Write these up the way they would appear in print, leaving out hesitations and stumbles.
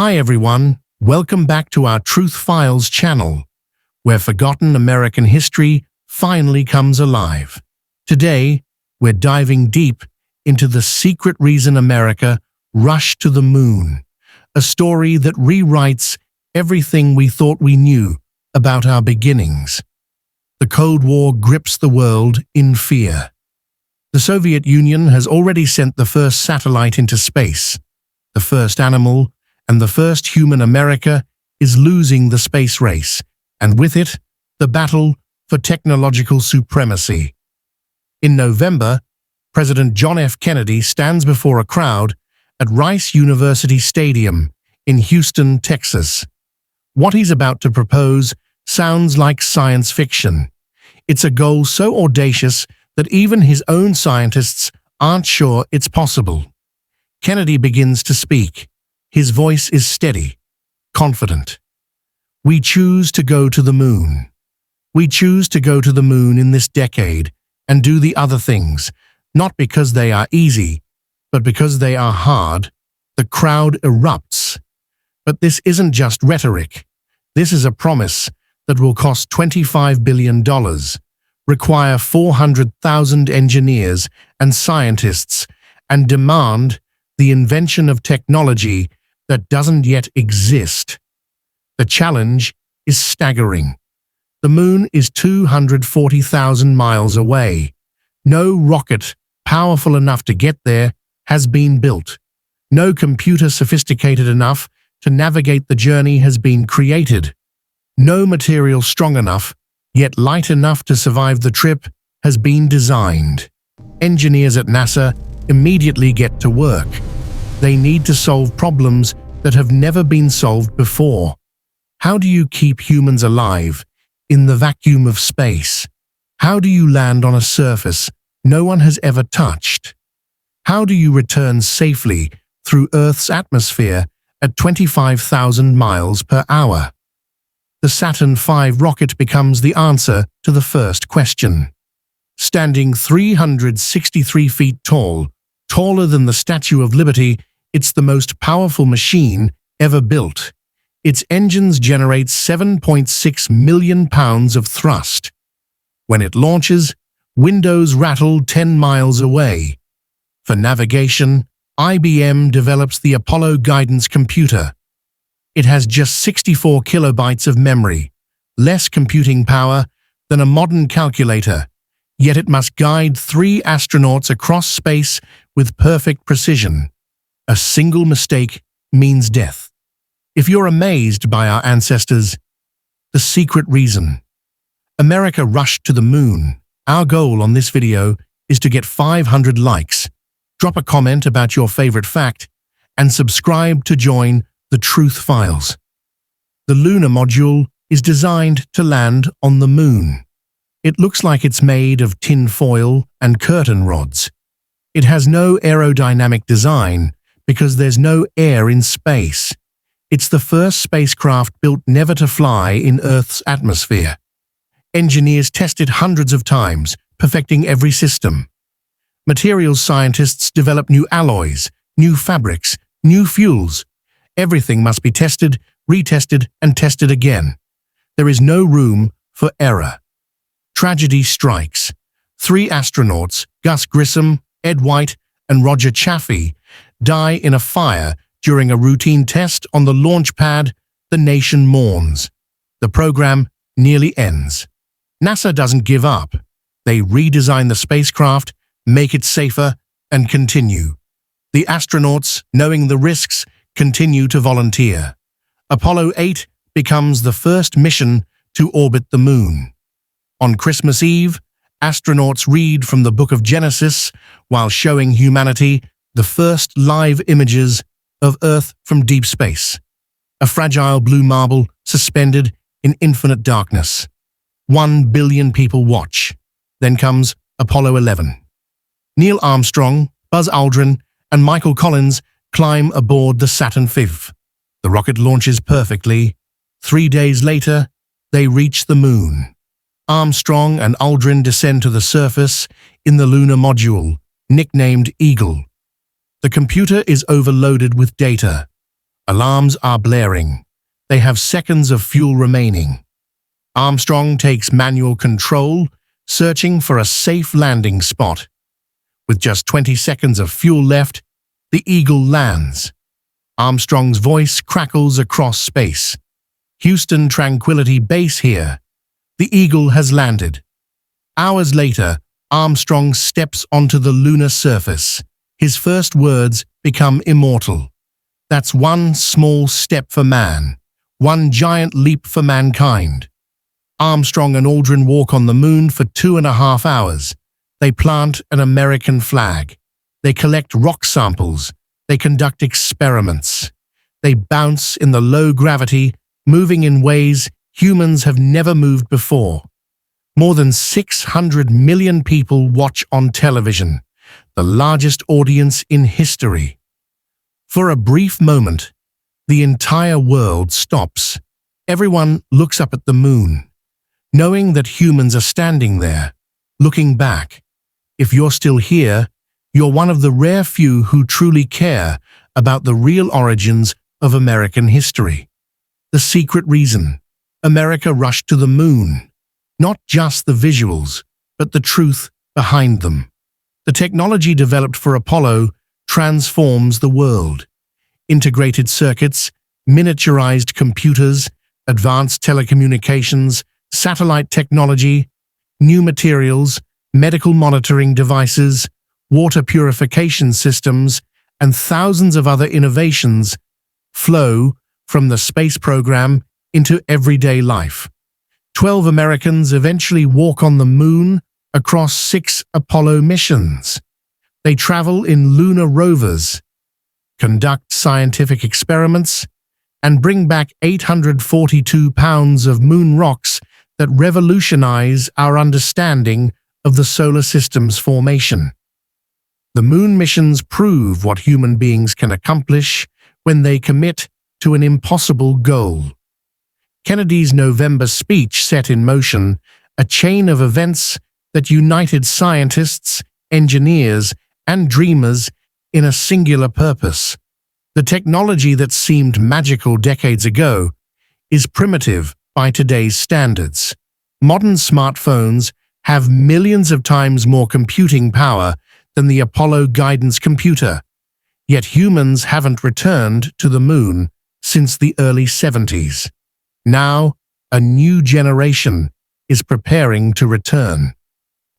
Hi everyone, welcome back to our Truth Files channel, where forgotten American history finally comes alive. Today, we're diving deep into the secret reason America rushed to the moon, a story that rewrites everything we thought we knew about our beginnings. The Cold War grips the world in fear. The Soviet Union has already sent the first satellite into space, the first animal, and the first human. America is losing the space race, and with it, the battle for technological supremacy. In November, President John F. Kennedy stands before a crowd at Rice University Stadium in Houston, Texas. What he's about to propose sounds like science fiction. It's a goal so audacious that even his own scientists aren't sure it's possible. Kennedy begins to speak. His voice is steady, confident. We choose to go to the moon. We choose to go to the moon in this decade and do the other things, not because they are easy, but because they are hard. The crowd erupts. But this isn't just rhetoric. This is a promise that will cost $25 billion, require 400,000 engineers and scientists, and demand the invention of technology that doesn't yet exist. The challenge is staggering. The moon is 240,000 miles away. No rocket powerful enough to get there has been built. No computer sophisticated enough to navigate the journey has been created. No material strong enough, yet light enough to survive the trip, has been designed. Engineers at NASA immediately get to work. They need to solve problems that have never been solved before. How do you keep humans alive in the vacuum of space? How do you land on a surface no one has ever touched? How do you return safely through Earth's atmosphere at 25,000 miles per hour? The Saturn V rocket becomes the answer to the first question. Standing 363 feet tall, taller than the Statue of Liberty, it's the most powerful machine ever built. Its engines generate 7.6 million pounds of thrust. When it launches, windows rattle 10 miles away. For navigation, IBM develops the Apollo guidance computer. It has just 64 kilobytes of memory, less computing power than a modern calculator, yet it must guide 3 astronauts across space with perfect precision. A single mistake means death. If you're amazed by our ancestors, the secret reason. America rushed to the moon. Our goal on this video is to get 500 likes. Drop a comment about your favorite fact and subscribe to join the Truth Files. The lunar module is designed to land on the moon. It looks like it's made of tin foil and curtain rods. It has no aerodynamic design because there's no air in space. It's the first spacecraft built never to fly in Earth's atmosphere. Engineers tested hundreds of times, perfecting every system. Materials scientists develop new alloys, new fabrics, new fuels. Everything must be tested, retested, and tested again. There is no room for error. Tragedy strikes. 3 astronauts, Gus Grissom, Ed White, and Roger Chaffee, die in a fire during a routine test on the launch pad. The nation mourns. The program nearly ends. NASA doesn't give up. They redesign the spacecraft, make it safer, and continue. The astronauts, knowing the risks, continue to volunteer. Apollo 8 becomes the first mission to orbit the moon. On Christmas Eve, astronauts read from the Book of Genesis while showing humanity the first live images of Earth from deep space. A fragile blue marble suspended in infinite darkness. 1 billion people watch. Then comes Apollo 11. Neil Armstrong, Buzz Aldrin, and Michael Collins climb aboard the Saturn V. The rocket launches perfectly. 3 days later, they reach the moon. Armstrong and Aldrin descend to the surface in the lunar module, nicknamed Eagle. The computer is overloaded with data. Alarms are blaring. They have seconds of fuel remaining. Armstrong takes manual control, searching for a safe landing spot. With just 20 seconds of fuel left, the Eagle lands. Armstrong's voice crackles across space. "Houston Tranquility Base here. The Eagle has landed." Hours later, Armstrong steps onto the lunar surface. His first words become immortal. "That's one small step for man, one giant leap for mankind." Armstrong and Aldrin walk on the moon for 2.5 hours. They plant an American flag. They collect rock samples. They conduct experiments. They bounce in the low gravity, moving in ways humans have never moved before. More than 600 million people watch on television, the largest audience in history. For a brief moment, the entire world stops. Everyone looks up at the moon, knowing that humans are standing there, looking back. If you're still here, you're one of the rare few who truly care about the real origins of American history. The secret reason America rushed to the moon. Not just the visuals, but the truth behind them. The technology developed for Apollo transforms the world. Integrated circuits, miniaturized computers, advanced telecommunications, satellite technology, new materials, medical monitoring devices, water purification systems, and thousands of other innovations flow from the space program into everyday life. 12 Americans eventually walk on the moon across 6 Apollo missions. They travel in lunar rovers, conduct scientific experiments, and bring back 842 pounds of moon rocks that revolutionize our understanding of the solar system's formation. The moon missions prove what human beings can accomplish when they commit to an impossible goal. Kennedy's November speech set in motion a chain of events that united scientists, engineers, and dreamers in a singular purpose. The technology that seemed magical decades ago is primitive by today's standards. Modern smartphones have millions of times more computing power than the Apollo guidance computer, yet humans haven't returned to the moon since the early 70s. Now, a new generation is preparing to return.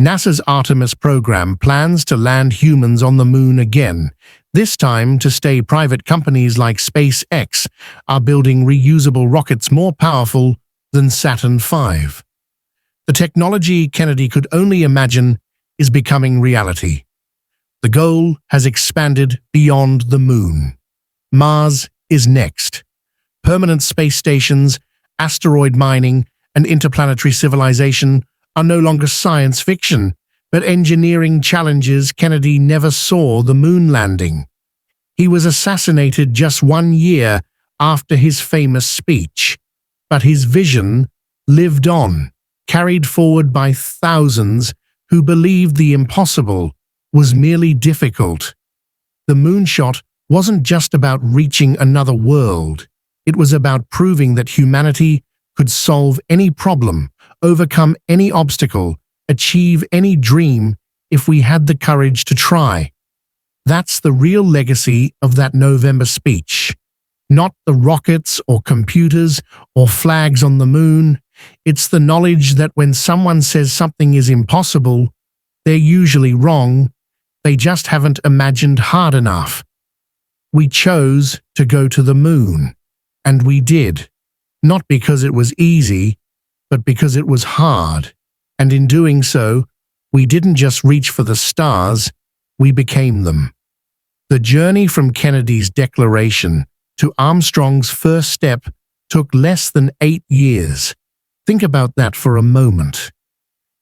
NASA's Artemis program plans to land humans on the moon again, this time to stay. Private companies like SpaceX are building reusable rockets more powerful than Saturn V. The technology Kennedy could only imagine is becoming reality. The goal has expanded beyond the moon. Mars is next. Permanent space stations, asteroid mining, and interplanetary civilization are no longer science fiction, but engineering challenges. Kennedy never saw the moon landing. He was assassinated just 1 year after his famous speech, but his vision lived on, carried forward by thousands who believed the impossible was merely difficult. The moonshot wasn't just about reaching another world. It was about proving that humanity could solve any problem, overcome any obstacle, achieve any dream if we had the courage to try. That's the real legacy of that November speech. Not the rockets or computers or flags on the moon. It's the knowledge that when someone says something is impossible, they're usually wrong. They just haven't imagined hard enough. We chose to go to the moon. And we did, not because it was easy, but because it was hard. And in doing so, we didn't just reach for the stars, we became them. The journey from Kennedy's declaration to Armstrong's first step took less than 8 years. Think about that for a moment.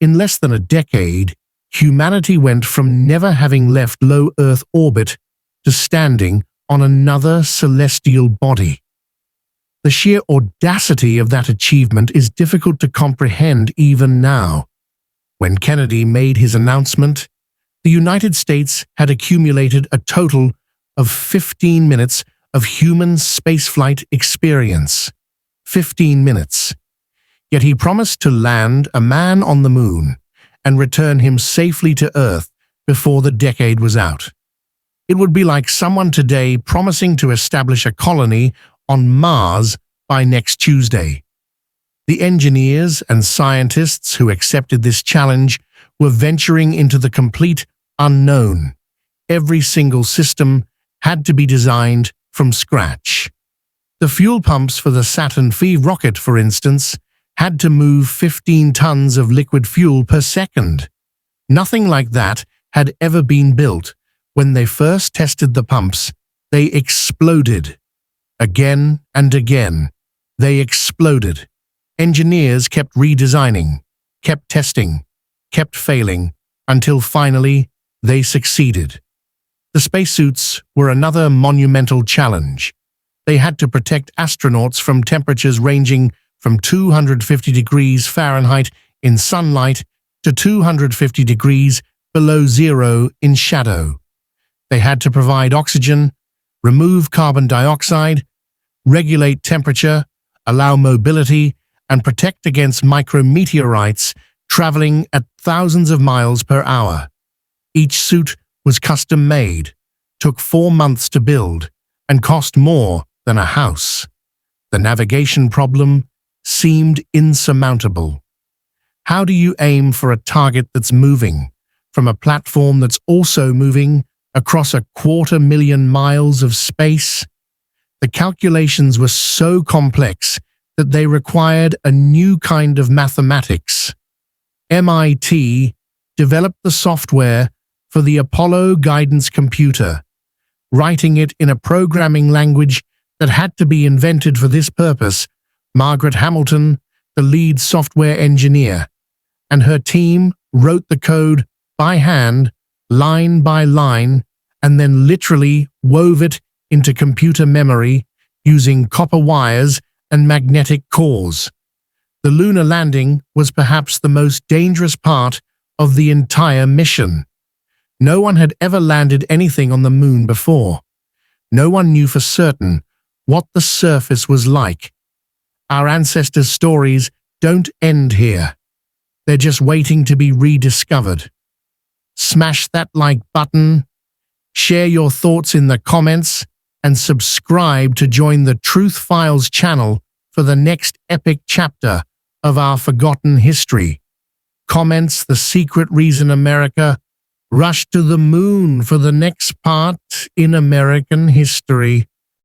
In less than a decade, humanity went from never having left low Earth orbit to standing on another celestial body. The sheer audacity of that achievement is difficult to comprehend even now. When Kennedy made his announcement, the United States had accumulated a total of 15 minutes of human spaceflight experience. 15 minutes. Yet he promised to land a man on the moon and return him safely to Earth before the decade was out. It would be like someone today promising to establish a colony on Mars by next Tuesday. The engineers and scientists who accepted this challenge were venturing into the complete unknown. Every single system had to be designed from scratch. The fuel pumps for the Saturn V rocket, for instance, had to move 15 tons of liquid fuel per second. Nothing like that had ever been built. When they first tested the pumps, they exploded. Again and again, they exploded. Engineers kept redesigning, kept testing, kept failing, until finally they succeeded. The spacesuits were another monumental challenge. They had to protect astronauts from temperatures ranging from 250 degrees Fahrenheit in sunlight to 250 degrees below zero in shadow. They had to provide oxygen, remove carbon dioxide, regulate temperature, allow mobility, and protect against micrometeorites traveling at thousands of miles per hour. Each suit was custom-made, took 4 months to build, and cost more than a house. The navigation problem seemed insurmountable. How do you aim for a target that's moving, from a platform that's also moving across 250,000 miles of space? The calculations were so complex that they required a new kind of mathematics. MIT developed the software for the Apollo guidance computer, writing it in a programming language that had to be invented for this purpose. Margaret Hamilton, the lead software engineer, and her team wrote the code by hand, line by line, and then literally wove it into computer memory using copper wires and magnetic cores. The lunar landing was perhaps the most dangerous part of the entire mission. No one had ever landed anything on the moon before. No one knew for certain what the surface was like. Our ancestors' stories don't end here. They're just waiting to be rediscovered. Smash that like button, share your thoughts in the comments, and subscribe to join the Truth Files channel for the next epic chapter of our forgotten history. Comments the secret reason America rushed to the moon for the next part in American history.